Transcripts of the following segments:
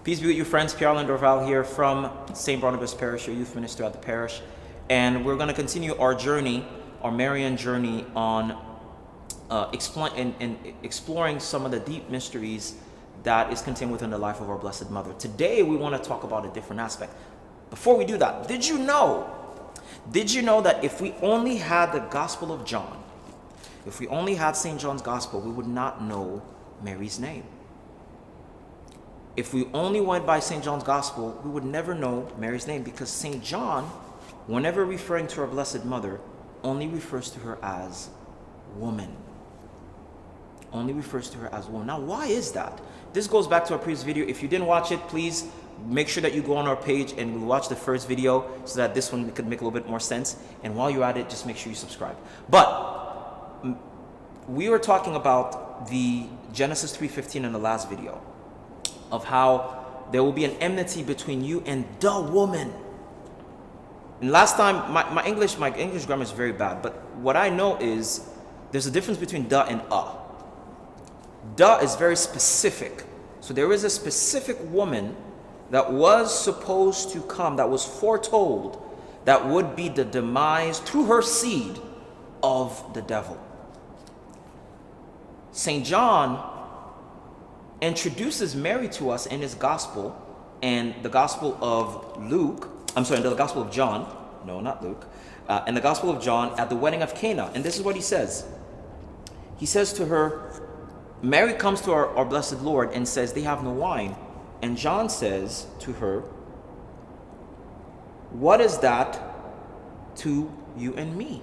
Peace be with you, friends. Pierre Dorval here from St. Barnabas Parish, your youth minister at the parish. And we're going to continue our journey, our Marian journey, on exploring some of the deep mysteries that is contained within the life of our Blessed Mother. Today, we want to talk about a different aspect. Before we do that, did you know that if we only had the Gospel of John, if we only had St. John's Gospel, we would not know Mary's name? If we only went by St. John's Gospel, we would never know Mary's name, because St. John, whenever referring to our Blessed Mother, only refers to her as woman. Only refers to her as woman. Now, why is that? This goes back to our previous video. If you didn't watch it, please make sure that you go on our page and watch the first video so that this one could make a little bit more sense. And while you're at it, just make sure you subscribe. But we were talking about the Genesis 3:15 in the last video, of how there will be an enmity between you and the woman. And last time, my English grammar is very bad, but what I know is there's a difference between the and a. The is very specific. So there is a specific woman that was supposed to come, that was foretold, that would be the demise through her seed of the devil. St. John introduces Mary to us in his gospel, and the Gospel of the Gospel of John, no, not Luke, and the Gospel of John at the wedding of Cana. And this is what he says. He says to her, Mary comes to our blessed Lord and says, they have no wine. And John says to her, what is that to you and me?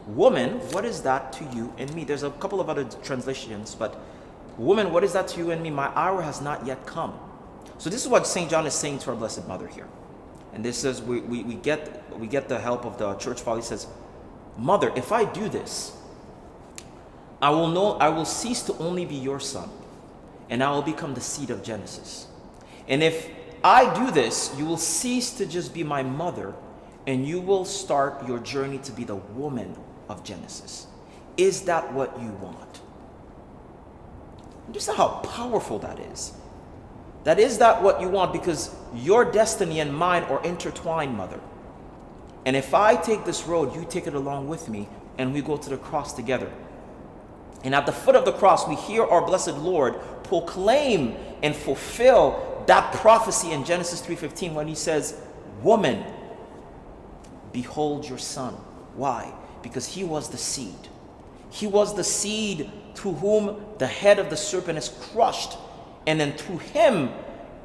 Woman, what is that to you and me? There's a couple of other translations, but woman, what is that to you and me? My hour has not yet come. So this is what St. John is saying to our Blessed Mother here. And this is, we get the help of the church father. He says, Mother, if I do this, I will cease to only be your son, and I will become the seed of Genesis. And if I do this, you will cease to just be my mother, and you will start your journey to be the woman of Genesis. Is that what you want? Just how powerful that is. That is that what you want, because your destiny and mine are intertwined, Mother. And if I take this road, you take it along with me, and we go to the cross together. And at the foot of the cross, we hear our blessed Lord proclaim and fulfill that prophecy in Genesis 3:15 when he says, woman, behold your son. Why? Because he was the seed. He was the seed through whom the head of the serpent is crushed. And then through him,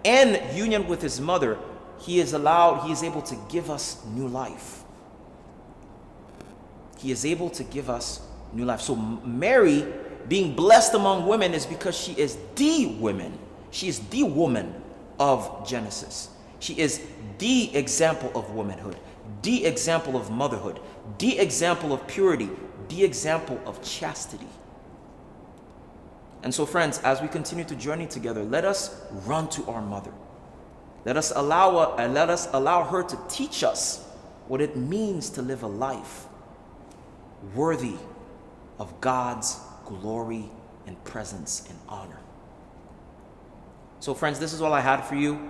and union with his mother, he is able to give us new life. He is able to give us new life. So Mary, being blessed among women, is because she is the woman. She is the woman of Genesis. She is the example of womanhood, the example of motherhood, the example of purity, the example of chastity. And so, friends, as we continue to journey together, let us run to our mother. Let us allow her to teach us what it means to live a life worthy of God's glory and presence and honor. So, friends, this is all I had for you.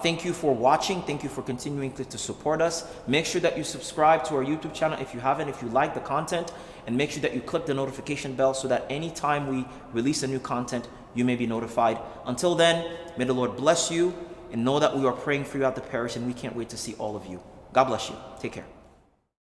Thank you for watching. Thank you for continuing to support us. Make sure that you subscribe to our YouTube channel if you haven't, if you like the content, and make sure that you click the notification bell so that anytime we release a new content, you may be notified. Until then, may the Lord bless you, and know that we are praying for you at the parish, and we can't wait to see all of you. God bless you. Take care.